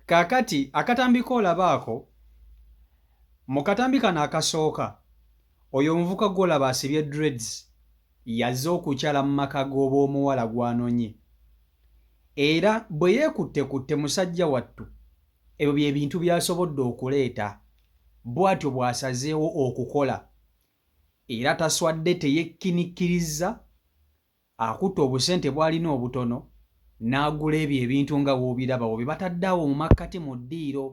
Kakati akatambi kolabaako mu katambi kano akasooka oyo omuvuka gw'olaba asibye dreads yazze okukyala mu maka g'ob'omuwala gw'anonye era bwe yeekutte musajja wattu ebyo bye bintu by'asobodde okuleeta bw'atyo bw'asazeewo okukola era taswadde teyekkinikkiriza akutta obusente bw'alina obutono n'agula ebyo ebintu nga bw'obiraba bwe batadde awo mu makkati mu ddiiro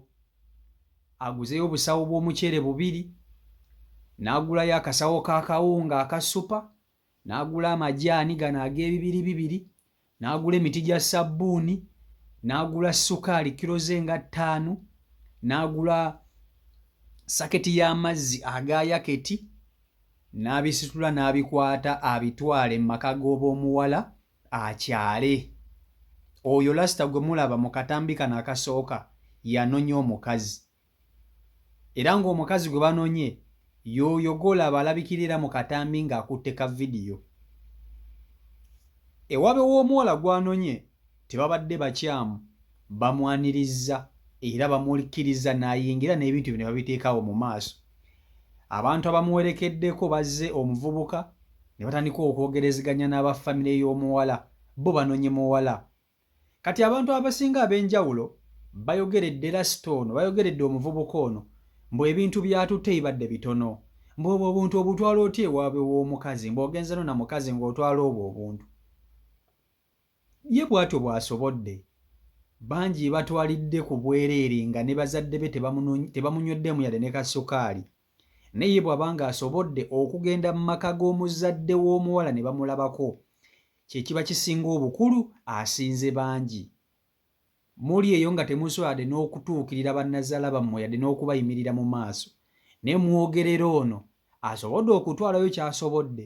aguzeyo obusawo bw'omuceere 2 n'agulayo akasawo k'akawunga aka supa n'agula amajaani gano ag'ebibiri n'agula emiti gya sabbuuni n'agula sukaali kilo ze nga 5 n'agula saketi y'amazzi aga yaketi n'abisitula n'abikwata abitwale mu maka g'ob'omuwala akyale. Oyo lasita gwe mulaba mu katambi kano akasooka yanonya omukazi era ng'omukazi gwe banonye y'oyo gw'olaba alabikirira mu katambi ng'akutte ka vidiyo. Ewabe w'omuwala gw'anonye tebabadde bakyamu bamwanirizza era bamukkiriza n'ayingira n'ebintu bino babiteekawo mu maaso. Abantu abamuwerekeddeko bazze omuvubuka ne batandika okwogerezeganya n'abafamire y'omuwala bo banonye muwala. Kati abantu abasinga ab'enjawulo bayogeredde lasita ono bayogeredde omuvubuka ono mbu ebintu byatutte bibadde bitono mbu obwo obuntu obutwala otya ewaabwe w'omukazi mbw'ogenza no na mukazi ng'otwala obwo obuntu. Ye bw'atyo bw'asobodde bangi batwalidde ku bwereere nga ne bazadde be tebamunyweddemu yadde ne kasukaali naye bw'aba ng'asobodde okugenda mu maka g'omuzadde w'omuwala ne bamulabako kye kiba kisinga obukulu asinze bangi. Muli eyo nga temusobola n'okutuukirira bannazaala bammwe yadde n'okubayimirira mu maaso naye mwogerera ono asobodde okutwalayo ky'asobodde.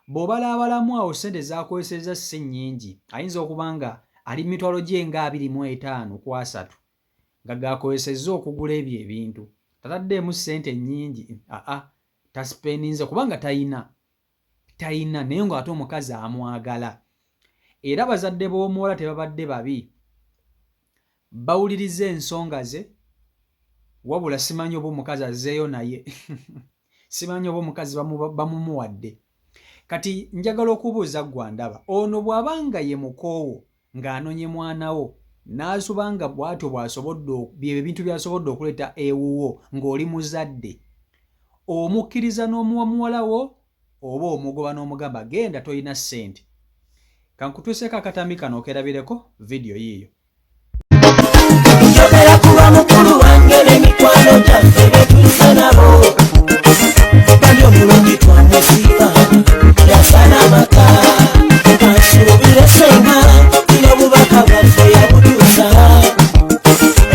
Bw'obalaabalamu awo ssente z'akozesezza si nnyingi ayinza okuba nga ali mitwalo gye nga 25 ku 3 nga gaakozesezza okugula ebyo ebintu tataddeemu ssente nnyingi tasipendinze kubanga talina naye ng'ate omukazi amwagala era bazadde b'omuwala tebabadde babi bawuliriza ensonga ze wabula simanyi oba omukazi azzeeyo naye simanyi oba omukazi bamumuwadde. Kati njagala okubuuza gwa ndaba ono bw'abanga ye mukoowo ng'anonye mwanawo n'asuba nga bw'atyo bw'asobodde bye bintu by'asobodde okuleeta ewuwo ng'oli muzadde omukkiriza n'omuwa muwala wo oba omugoba n'omugamba genda tolina ssente. Kankutuuseeko akatambi kano okerabireko vidiyo yiiyo. Njogera kuba mukulu wange n'emikwano gyaffe betuyise nabo bali omulungi twamusiba yasana amaka ansuubire senga ino obubaka bwaffe yabutuusa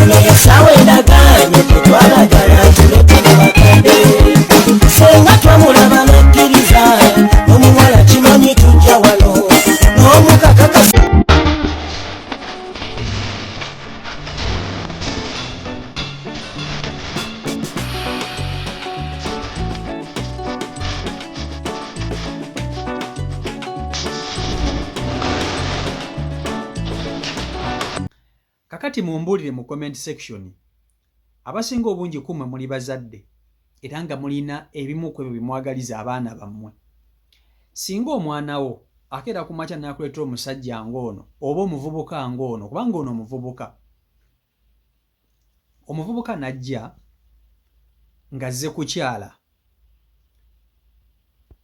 eno yesaawa endagaanye tetwalagala tuleke mu bakadde senga twamulaba n'akkiriza omuwala kimanyi tujja wano n'omukakakasa. Kakati mumbuulire mu comment section abasinga obungi kumwe muli bazadde era nga mulina ebimu ku ebyo bimwagaliza abaana bammwe. Singa omwana wo akeera ku makya n'akuleetera omusajja ng'ono oba omuvubuka ng'ono kubanga ono omuvubuka n'ajja ng'azze kukyala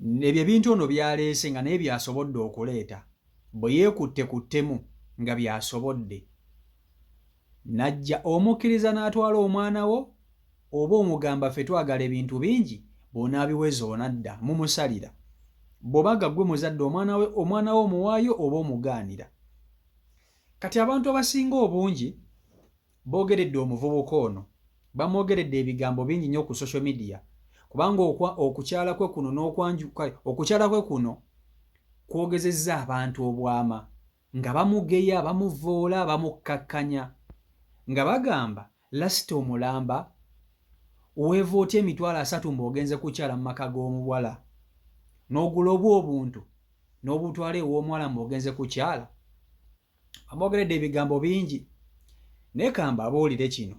ebyo ebintu ono byaleese nga naye byasobodde okuleeta bwe yeekutte ku ttemu nga byasobodde najja omukkiriza n'atwala omwana wo oba omugamba ffe twagala ebintu bingi bw'onaabiweza onadda mumusalira bw'obaga ggwe muzadde omwana wo omuwaayo oba omugaanira. Kati abantu abasinga obungi boogeredde omuvubuka ono bamwogeredde ebigambo bingi nnyo ku social media kubanga okukyala kwe kuno okukyala kwe kuno kwogezezza abantu obwama nga bamugeya bamuvoola bamukkakkanya nga bagamba lasita omulamba weeva otya emitwalo 3 mb'ogenze kukyala mu maka g'omuwala n'ogula obuntu n'obutwala ew'omuwala mb'ogenze kukyala. Bamwogeredde ebigambo bingi naye kamba abuulire kino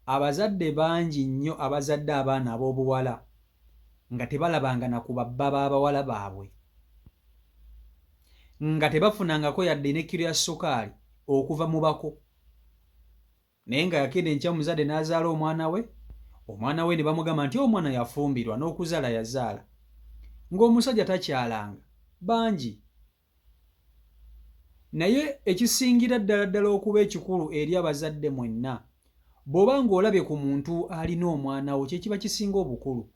abazadde bangi nnyo abazadde abaana ab'obuwala nga tebalabanga na ku babba b'abawala baabwe, nga tebafunangako yadde ne kiro ya sukaali okuva mu bako, naye nga yakenda enkya muzadde n'azaala omwana we ne bamugamba nti omwana yafumbirwa n'okuzaala yazaala, ng'omusajja takyalanga bangi. Naye ekisingira ddala okuba ekikulu eri abazadde mwenna, bw'oba ng'olabye ku muntu alina omwana wo, kye kiba kisinga obukulu.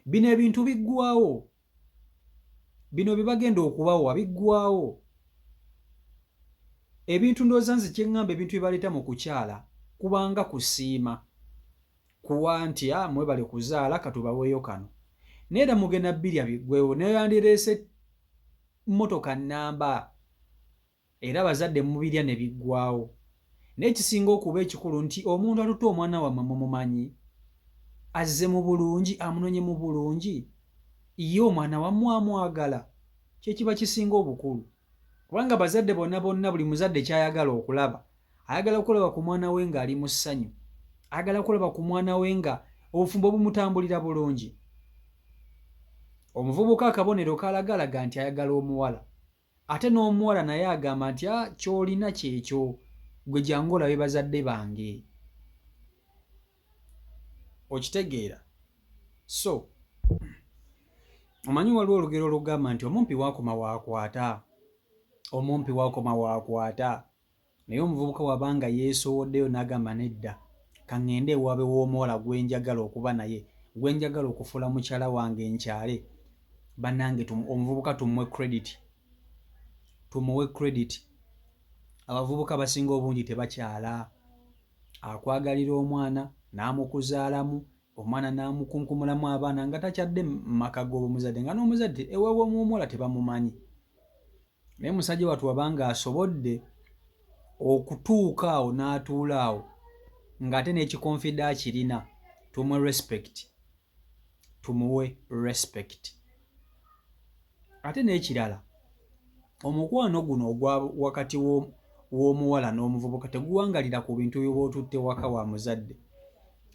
Bino ebintu biggwawo, bino bye bagenda okubawa biggwawo. Ebintu ndowooza nze kye ŋŋamba, ebintu bye baleeta mu kukyala kubanga kusiima, kuwa nti mwebale kuzaala katubaweeyo kano, naye era mugenda birya biggwewo, naye yandireese mmotoka nnamba era abazadde mubirya ne biggwawo. Naye kisinga okuba ekikulu nti omuntu atutte omwana wammwe mumumanyi, azze mu bulungi, amunonye mu bulungi, ye omwana wammwe amwagala, kye kiba kisinga obukulu. Kubanga abazadde bonna buli muzadde kyayagala okulaba, ayagala kulaba ku mwana we ng'ali mu ssanyu, ayagala kulaba ku mwana we nga obufumbo bumutambulira bulungi. Omuvubuka akabonero kalagalaga nti ayagala omuwala, ate n'omuwala naye agamba nti ky'olina kyekyo, gwe jangu olabe bazadde bange. Okitegeera? So omanyi waliwo olugero olugamba nti omumpi waakoma waakwata, omumpi waakoma waakwata. Naye omuvubuka wabanga yeesowoddeyo n'agamba nedda, kaŋŋende ewaabe w'omuwala gwe njagala okuba naye, gwe njagala okufuula mukyala wange nkyale. Bannange omuvubuka tumuwe credit. Abavubuka abasinga obungi tebakyala, akwagalira omwana n'amukuzaalamu, omwana n'amukunkumulamu abaana nga takyadde mu maka g'omuzadde, nga n'omuzadde ewaabwe w'omuwala tebamumanyi. Naye musajja wattu wabanga asobodde okutuuka awo n'atuula awo ng'ate n'ekikonfida akirina, tumuwe respect. Ate n'ekirala, omukwano guno ogwa wakati w'omuwala n'omuvubuka teguwangalira ku bintu by'oba otutte waka wa muzadde,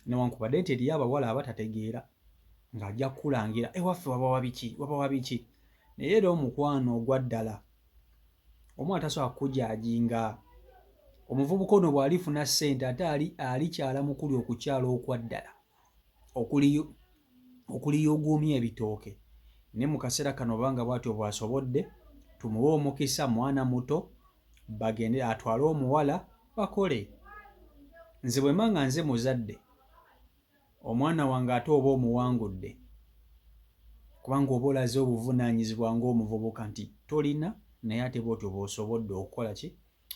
newankubadde nti eriyo abawala abatategeera ng'ajja kukulangira ewaffe wabawa biki. Naye era omukwano ogwa ddala, omwana tasobola kukujajinga. Omuvubuka ono bw'alifuna ssente ate alikyala mukuli okukyala okwa ddala, okuliyogoomya ebitooke. Ne mu kaseera kano obanga bw'atyo bw'asobodde, tumuwe omukisa, mwana muto, bagende atwale omuwala bakole. Nze bwe mba nze muzadde, omwana wange ate oba omuwangudde, kubanga oba olaze obuvunaanyizibwa ng'omuvubuka nti tolina, naye ate bw'otyo bw'osobodde okukola ki?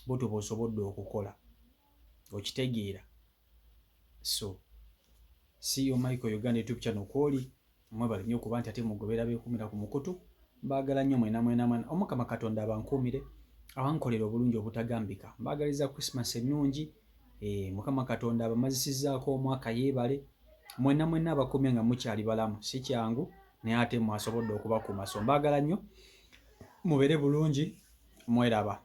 Bw'otyo bw'osobodde okukola. Okitegeera? So see you Michael Uganda YouTube channel kwoli, mwebale nnyo okuba nti ate mugobera beekumira ku mukutu. Mbaagala nnyo mwena. Omukama Katonda abankuumire, abankolera obulungi obutagambika. Mbaagaliza Christmas ennungi. Mukama Katonda abamazisizzaako omwaka yeebale. Mwena abakumye nga mukyali balamu, si kyangu, naye ate mwasobodde okubakuuma. So mbaagala nnyo, mubeere bulungi, mweraba.